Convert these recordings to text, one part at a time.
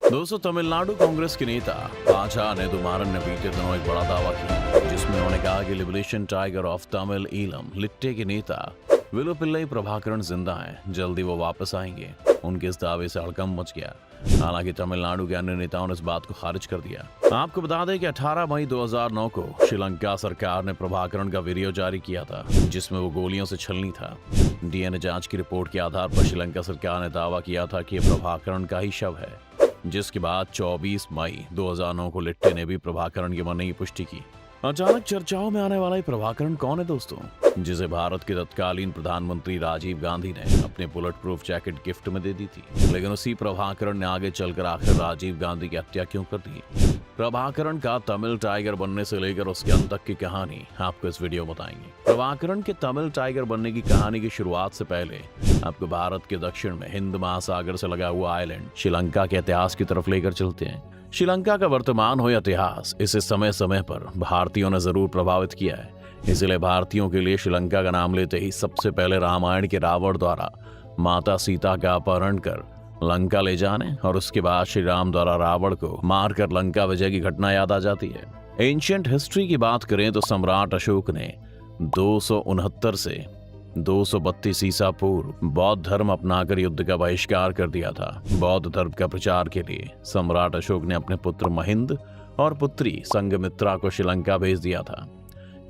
दोस्तों, तमिलनाडु कांग्रेस के नेता पाजा नेदुमारन ने बीते दिनों एक बड़ा दावा किया, जिसमें उन्होंने कहा कि liberation tiger of Tamil Eelam लिट्टे के नेता वेलुपिल्लई प्रभाकरण जिंदा हैं, जल्दी वो वापस आएंगे। उनके इस दावे से हड़कंप मच गया। हालांकि तमिलनाडु के अन्य नेताओं ने इस बात को खारिज कर दिया। आपको बता दें कि 18 मई 2009 को श्रीलंका सरकार ने प्रभाकरण का वीडियो जारी किया था, जिसमें वो गोलियों से छलनी था। डीएनए जांच की रिपोर्ट के आधार पर श्रीलंका सरकार ने दावा किया था कि प्रभाकरण का ही शव है, जिसके बाद 24 मई 2009 को लिट्टे ने भी प्रभाकरण के मरने की पुष्टि की। अचानक चर्चाओं में आने वाला ये प्रभाकरण कौन है दोस्तों, जिसे भारत के तत्कालीन प्रधानमंत्री राजीव गांधी ने अपने बुलेट प्रूफ जैकेट गिफ्ट में दे दी थी। लेकिन उसी प्रभाकरण ने आगे चलकर आखिर राजीव गांधी की हत्या क्यों कर दी? प्रभाकरण का तमिल टाइगर बनने से लेकर उसके अंत तक की कहानी आपको इस वीडियो में बताएंगे। प्रभाकरण के तमिल टाइगर बनने की कहानी की शुरुआत से पहले आपको भारत के दक्षिण में हिंद महासागर से लगा हुआ आइलैंड श्रीलंका के इतिहास की तरफ लेकर चलते हैं। श्रीलंका का वर्तमान हो या इतिहास, इसे समय समय पर भारतीयों ने जरूर प्रभावित किया है। इसलिए भारतीयों के लिए श्रीलंका का नाम लेते ही सबसे पहले रामायण के रावण द्वारा माता सीता का अपहरण कर लंका ले जाने और उसके बाद श्री राम द्वारा रावण को मारकर लंका विजय की घटना याद आ जाती है। एंशिएंट हिस्ट्री की बात करें तो सम्राट अशोक ने 269 से 232 ईसा पूर्व बौद्ध धर्म अपनाकर युद्ध का बहिष्कार कर दिया था। बौद्ध धर्म का प्रचार के लिए सम्राट अशोक ने अपने पुत्र महिंद और पुत्री संघमित्रा को श्रीलंका भेज दिया था,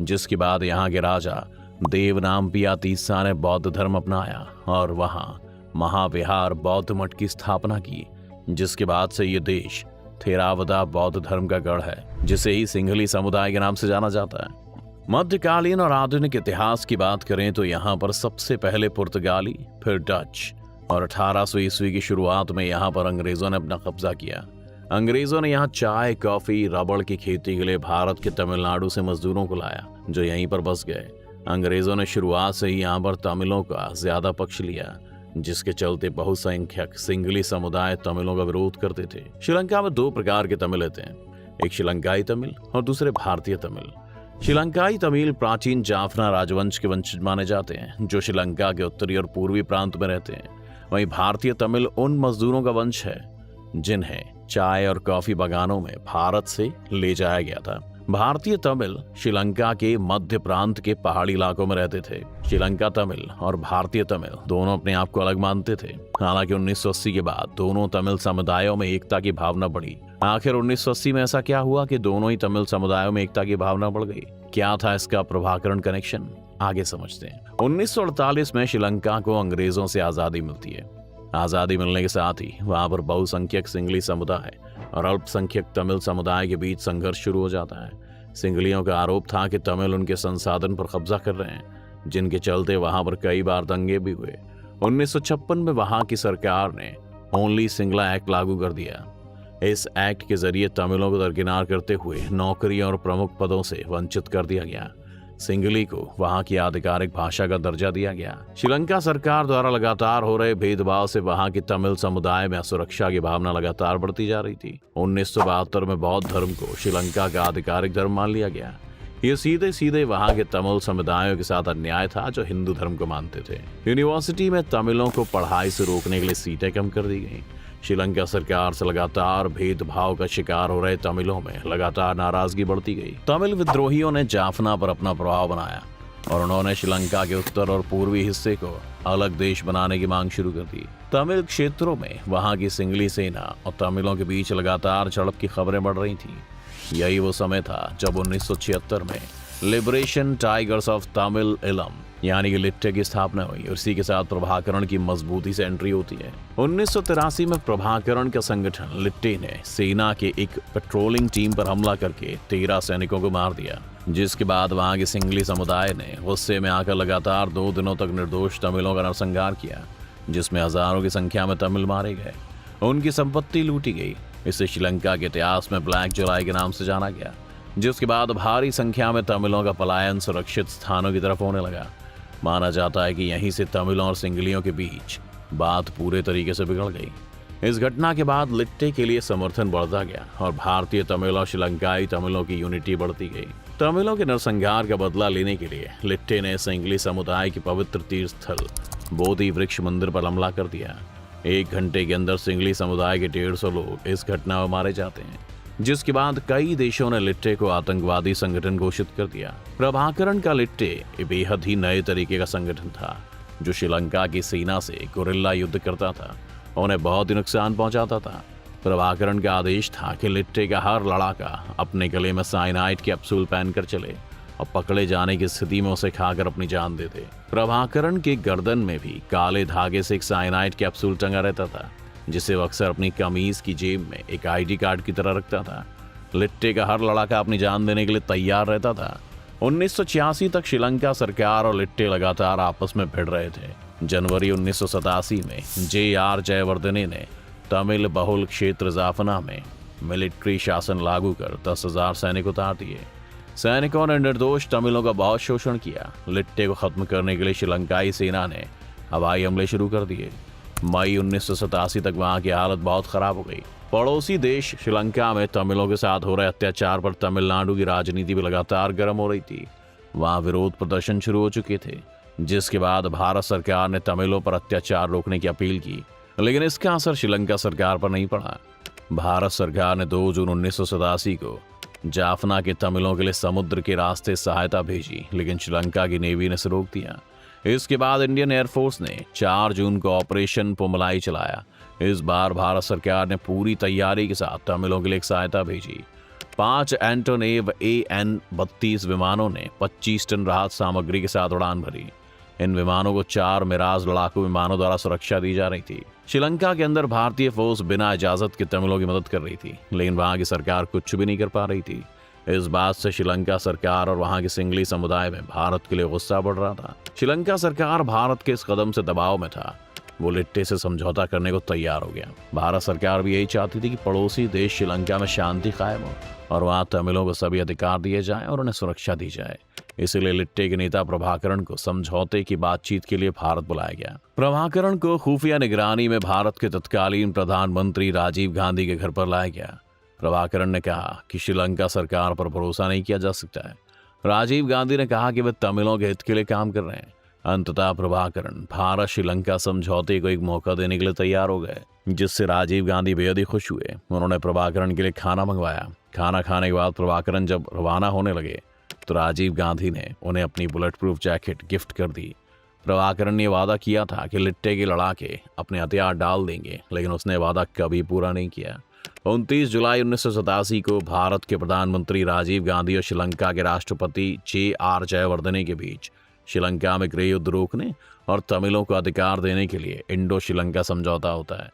जिसके बाद यहाँ के राजा देवनामपिया तीसरा ने बौद्ध धर्म अपनाया और वहाँ महाविहार बौद्ध मठ की स्थापना की, जिसके बाद से ये देश थेरावदा बौद्ध धर्म का गढ़ है, जिसे ही सिंघली समुदाय के नाम से जाना जाता है। मध्यकालीन और आधुनिक इतिहास की बात करें तो यहाँ पर सबसे पहले पुर्तगाली, फिर डच और 1800 ईस्वी की शुरुआत में यहाँ पर अंग्रेजों ने अपना कब्जा किया। अंग्रेजों ने यहाँ चाय, कॉफी, रबड़ की खेती के लिए भारत के तमिलनाडु से मजदूरों को लाया, जो यहीं पर बस गए। अंग्रेजों ने शुरुआत से ही यहाँ पर तमिलों का ज्यादा पक्ष लिया, जिसके चलते बहुसंख्यक सिंघली समुदाय तमिलों का विरोध करते थे। श्रीलंका में 2 प्रकार के तमिल रहते हैं, एक श्रीलंकाई तमिल और दूसरे भारतीय तमिल। श्रीलंकाई तमिल प्राचीन जाफना राजवंश के वंशज माने जाते हैं, जो श्रीलंका के उत्तरी और पूर्वी प्रांत में रहते हैं। वहीं भारतीय तमिल उन मजदूरों का वंश है जिन्हें चाय और कॉफी बागानों में भारत से ले जाया गया था। भारतीय तमिल श्रीलंका के मध्य प्रांत के पहाड़ी इलाकों में रहते थे। श्रीलंका तमिल और भारतीय तमिल दोनों अपने आप को अलग मानते थे। हालांकि 1980 के बाद दोनों तमिल समुदायों में एकता की भावना बढ़ी। आखिर 1980 में ऐसा क्या हुआ कि दोनों ही तमिल समुदायों में एकता की भावना बढ़ गई? क्या था इसका प्रभाकरण कनेक्शन? आगे समझते हैं। 1948 में श्रीलंका को अंग्रेजों से आजादी मिलती है। आजादी मिलने के साथ ही वहां पर बहुसंख्यक सिंघली समुदाय और अल्पसंख्यक तमिल समुदाय के बीच संघर्ष शुरू हो जाता है। सिंघलियों का आरोप था कि तमिल उनके संसाधन पर कब्जा कर रहे हैं, जिनके चलते वहां पर कई बार दंगे भी हुए। 1956 में वहां की सरकार ने ओनली सिंगला एक्ट लागू कर दिया। इस एक्ट के जरिए तमिलों को दरकिनार करते हुए नौकरी और प्रमुख पदों से वंचित कर दिया गया। सिंघली को वहां की आधिकारिक भाषा का दर्जा दिया गया। श्रीलंका सरकार द्वारा लगातार हो रहे भेदभाव से वहां की तमिल समुदाय में असुरक्षा की भावना लगातार बढ़ती जा रही थी। 1972 में बौद्ध धर्म को श्रीलंका का आधिकारिक धर्म मान लिया गया। ये सीधे सीधे वहां के तमिल समुदायों के साथ अन्याय था, जो हिंदू धर्म को मानते थे। यूनिवर्सिटी में तमिलों को पढ़ाई से रोकने के लिए सीटें कम कर दी गई। श्रीलंका सरकार से लगातार भेदभाव का शिकार हो रहे तमिलों में लगातार नाराजगी बढ़ती गई। तमिल विद्रोहियों ने जाफना पर अपना प्रभाव बनाया और उन्होंने श्रीलंका के उत्तर और पूर्वी हिस्से को अलग देश बनाने की मांग शुरू कर दी। तमिल क्षेत्रों में वहां की सिंघली सेना और तमिलों के बीच लगातार झड़प की खबरें बढ़ रही थी। यही वो समय था जब 1976 में लिबरेशन टाइगर्स ऑफ तमिल इलम यानी कि लिट्टे की स्थापना हुई। इसी के साथ प्रभाकरण की मजबूती से एंट्री होती है। 1983 में प्रभाकरण का संगठन लिट्टे ने सेना के एक पेट्रोलिंग टीम पर हमला करके 13 सैनिकों को मार दिया, जिसके बाद वहां के सिंघली समुदाय ने गुस्से में आकर लगातार 2 दिनों तक निर्दोष तमिलों का नरसंहार किया, जिसमें हजारों की संख्या में तमिल मारे गए। उनकी संपत्ति लूटी गई। इसे श्रीलंका के इतिहास में ब्लैक जुलाई के नाम से जाना गया, जिसके बाद भारी संख्या में तमिलों का पलायन सुरक्षित स्थानों की तरफ होने लगा। माना जाता है कि यहीं से तमिलों और सिंघलियों के बीच बात पूरे तरीके से बिगड़ गई। इस घटना के बाद लिट्टे के लिए समर्थन बढ़ता गया और भारतीय तमिल और श्रीलंकाई तमिलों की यूनिटी बढ़ती गई। तमिलों के नरसंहार का बदला लेने के लिए लिट्टे ने सिंघली समुदाय के पवित्र तीर्थ स्थल बोधि वृक्ष मंदिर पर हमला कर दिया। 1 घंटे के अंदर सिंगली समुदाय के 150 लोग इस घटना में मारे जाते हैं, जिसके बाद कई देशों ने लिट्टे को आतंकवादी संगठन घोषित कर दिया। प्रभाकरण का लिट्टे बेहद ही नए तरीके का संगठन था, जो श्रीलंका की सेना से गुरिल्ला युद्ध करता था, उन्हें बहुत ही नुकसान पहुंचाता था। प्रभाकरण का आदेश था कि लिट्टे का हर लड़ाका अपने गले में साइनाइड कैप्सूल पहनकर चले और पकड़े जाने की स्थिति में उसे खाकर अपनी जान दे दे। प्रभाकरण के गर्दन में भी काले धागे से एक साइनाइड कैप्सूल टंगा रहता था, जिसे वो अक्सर अपनी कमीज की जेब में एक ID कार्ड की तरह रखता था। लिट्टे का हर लड़ाका अपनी जान देने के लिए तैयार रहता था। 1986 तक श्रीलंका सरकार और लिट्टे लगातार आपस में भिड़ रहे थे। जनवरी 1987 में JR जयवर्धने ने तमिल बहुल क्षेत्र जाफना में मिलिट्री शासन लागू कर 10,000 सैनिक उतार दिए। सैनिकों ने निर्दोष तमिलों का बहुत शोषण किया। लिट्टे को खत्म करने के लिए श्रीलंकाई सेना ने हवाई हमले शुरू कर दिए। मई 1987 तक वहां की हालत बहुत खराब हो गई। पड़ोसी देश श्रीलंका में तमिलों के साथ हो रहे अत्याचार पर तमिलनाडु की राजनीति भी लगातार गर्म हो रही थी। वहां विरोध प्रदर्शन शुरू हो चुके थे, जिसके बाद भारत सरकार ने तमिलों पर अत्याचार रोकने की अपील की, लेकिन इसका असर श्रीलंका सरकार पर नहीं पड़ा। भारत सरकार ने 2 जून 1987 को जाफना के तमिलों के लिए समुद्र के रास्ते सहायता भेजी, लेकिन श्रीलंका की नेवी ने इसे रोक दिया। इसके बाद इंडियन एयरफोर्स ने 4 जून को ऑपरेशन पोमलाई चलाया। इस बार भारत सरकार ने पूरी तैयारी के साथ तमिलों के लिए एक सहायता भेजी। 5 एंटोनेव AN-32 विमानों ने 25 टन राहत सामग्री के साथ उड़ान भरी। इन विमानों को 4 मिराज लड़ाकू विमानों द्वारा सुरक्षा दी जा रही थी। श्रीलंका के अंदर भारतीय फौज बिना इजाजत के तमिलों की मदद कर रही थी, लेकिन वहां की सरकार कुछ भी नहीं कर पा रही थी। इस बात से श्रीलंका सरकार और वहां के सिंगली समुदाय में भारत के लिए गुस्सा बढ़ रहा था। श्रीलंका सरकार भारत के इस कदम से दबाव में था। वो लिट्टे से समझौता करने को तैयार हो गया। भारत सरकार भी यही चाहती थी कि पड़ोसी देश श्रीलंका में शांति कायम हो और वहां तमिलों को सभी अधिकार दिए जाएं और उन्हें सुरक्षा दी जाए। इसीलिए लिट्टे के नेता प्रभाकरण को समझौते की बातचीत के लिए भारत बुलाया गया। प्रभाकरण को खुफिया निगरानी में भारत के तत्कालीन प्रधानमंत्री राजीव गांधी के घर पर लाया गया। प्रभाकरण ने कहा कि श्रीलंका सरकार पर भरोसा नहीं किया जा सकता है। राजीव गांधी ने कहा कि वे तमिलों के हित के लिए काम कर रहे हैं। अंततः प्रभाकरण भारत श्रीलंका समझौते को एक मौका देने के लिए तैयार हो गए, जिससे राजीव गांधी बेहद ही खुश हुए। उन्होंने प्रभाकरण के लिए खाना मंगवाया। खाना खाने के बाद प्रभाकरण जब रवाना होने लगे तो राजीव गांधी ने उन्हें अपनी बुलेट प्रूफ जैकेट गिफ्ट कर दी। प्रभाकरण ने वादा किया था कि लिट्टे के लड़ाके अपने हथियार डाल देंगे, लेकिन उसने वादा कभी पूरा नहीं किया। 29 जुलाई 1987 को भारत के प्रधानमंत्री राजीव गांधी और श्रीलंका के राष्ट्रपति JR जयवर्धने के बीच श्रीलंका में गृह युद्ध रोकने और तमिलों को अधिकार देने के लिए इंडो श्रीलंका समझौता होता है।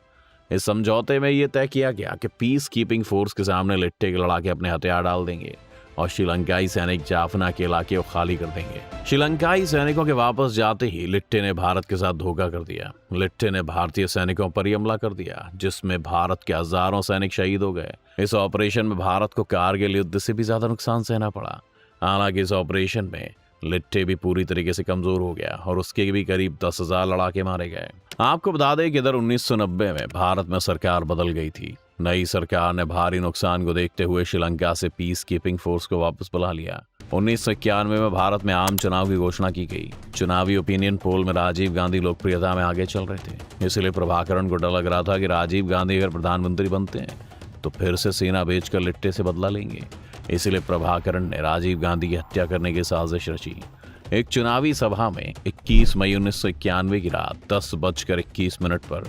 इस समझौते में यह तय किया गया कि पीस कीपिंग फोर्स के सामने लिट्टे के लड़ाके अपने हथियार डाल देंगे और श्रीलंकाई सैनिक जाफना के इलाके को खाली कर देंगे। श्रीलंकाई सैनिकों के वापस जाते ही लिट्टे ने भारत के साथ धोखा कर दिया। लिट्टे ने भारतीय सैनिकों पर ही हमला कर दिया, जिसमें भारत के हजारों सैनिक शहीद हो गए। इस ऑपरेशन में भारत को कारगिल युद्ध से भी ज्यादा नुकसान सहना पड़ा। हालांकि इस ऑपरेशन में लिट्टे भी पूरी तरीके से कमजोर हो गया और उसके भी करीब 10,000 लड़ाके मारे गए। आपको बता दें कि इधर 1990 में भारत में सरकार बदल गई थी। नई सरकार ने भारी नुकसान को देखते हुए श्रीलंका से पीस कीपिंग फोर्स को वापस बुला लिया। 1991 में भारत में आम चुनाव की घोषणा की गई। चुनावी ओपिनियन पोल में राजीव गांधी लोकप्रियता में आगे चल रहे थे, इसलिए प्रभाकरण को डर लग रहा था कि राजीव गांधी अगर प्रधानमंत्री बनते हैं तो फिर से सेना भेजकर लिट्टे से बदला लेंगे। इसलिए प्रभाकरण ने राजीव गांधी की हत्या करने की साजिश रची। एक चुनावी सभा में 21 मई 1991 की रात 10:21 पर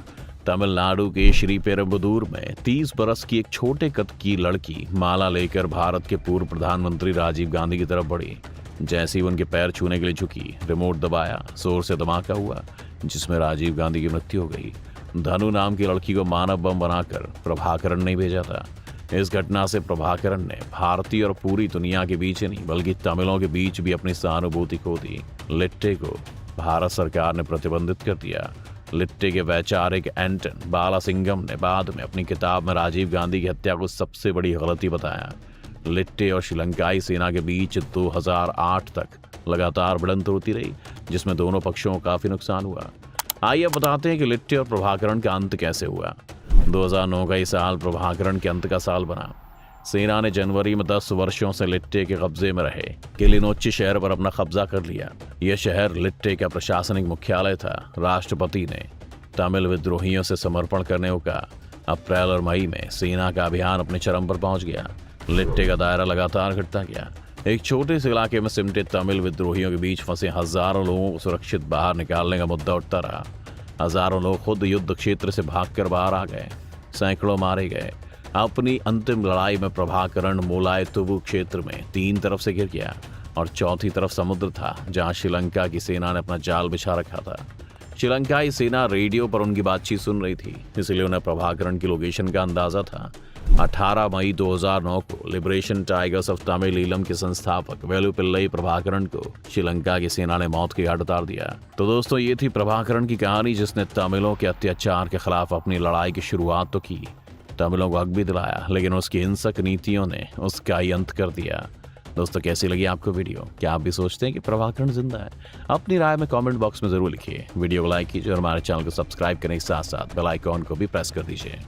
तमिलनाडु के श्रीपेरुम्बदूर में 30 बरस की एक छोटे कद की लड़की माला लेकर भारत के पूर्व प्रधानमंत्री राजीव गांधी की तरफ बढ़ी। जैसे ही उनके पैर छूने के लिए झुकी, रिमोट दबाया, जोर से धमाका हुआ, जिसमें राजीव गांधी की मृत्यु हो गई। धनु नाम की लड़की को मानव बम बनाकर प्रभाकरण ने भेजा था। इस घटना से प्रभाकरण ने भारतीय और पूरी दुनिया के बीच नहीं बल्कि तमिलों के बीच भी अपनी सहानुभूति खो दी। लिट्टे को भारत सरकार ने प्रतिबंधित कर दिया। लिट्टे के वैचारिक एंटन बालासिंगम ने बाद में अपनी किताब में राजीव गांधी की हत्या को सबसे बड़ी गलती बताया। लिट्टे और श्रीलंकाई सेना के बीच 2008 तक लगातार भिड़ंत होती रही, जिसमें दोनों पक्षों को काफी नुकसान हुआ। आइए बताते हैं कि लिट्टे और प्रभाकरण का अंत कैसे हुआ। 2009 का ये साल प्रभाकरण के अंत का साल बना। सेना ने जनवरी में 10 वर्षों से लिट्टे के कब्जे में रहे किलिनोच्ची शहर पर अपना कब्जा कर लिया। यह शहर लिट्टे का प्रशासनिक मुख्यालय था। राष्ट्रपति ने तमिल विद्रोहियों से समर्पण करने को कहा। अप्रैल और मई में सेना का अभियान अपने चरम पर पहुंच गया। लिट्टे का दायरा लगातार घटता गया। एक छोटे से इलाके में सिमटे तमिल विद्रोहियों के बीच फंसे हजारों लोगों को सुरक्षित बाहर निकालने का मुद्दा उठता रहा। हजारों लोग खुद युद्ध क्षेत्र से भागकर बाहर आ गए। सैकड़ों मारे गए। अपनी अंतिम लड़ाई में प्रभाकरण मोलायतुबु क्षेत्र में 3 तरफ से घिर गया और चौथी तरफ समुद्र था, जहां श्रीलंका की सेना ने अपना जाल बिछा रखा था। श्रीलंकाई सेना रेडियो पर उनकी बातचीत सुन रही थी, इसलिए उन्हें प्रभाकरण की लोकेशन का अंदाजा था। 18 मई 2009 को liberation tigers of Tamil Eelam के संस्थापक वेलुपिल्लई प्रभाकरण को श्रीलंका की सेना ने मौत के घाट उतार दिया। तो दोस्तों, ये थी प्रभाकरण की कहानी, जिसने तमिलों के अत्याचार के खिलाफ अपनी लड़ाई की शुरुआत तो की, तमिलों को हक भी दिलाया, लेकिन उसकी हिंसक नीतियों ने उसका ही अंत कर दिया। दोस्तों, कैसी लगी आपको वीडियो? क्या आप भी सोचते हैं कि प्रभाकरण जिंदा है? अपनी राय में कमेंट बॉक्स में जरूर लिखिए। वीडियो को लाइक कीजिए और हमारे चैनल को सब्सक्राइब करने के साथ साथ बेल आइकॉन को भी प्रेस कर दीजिए।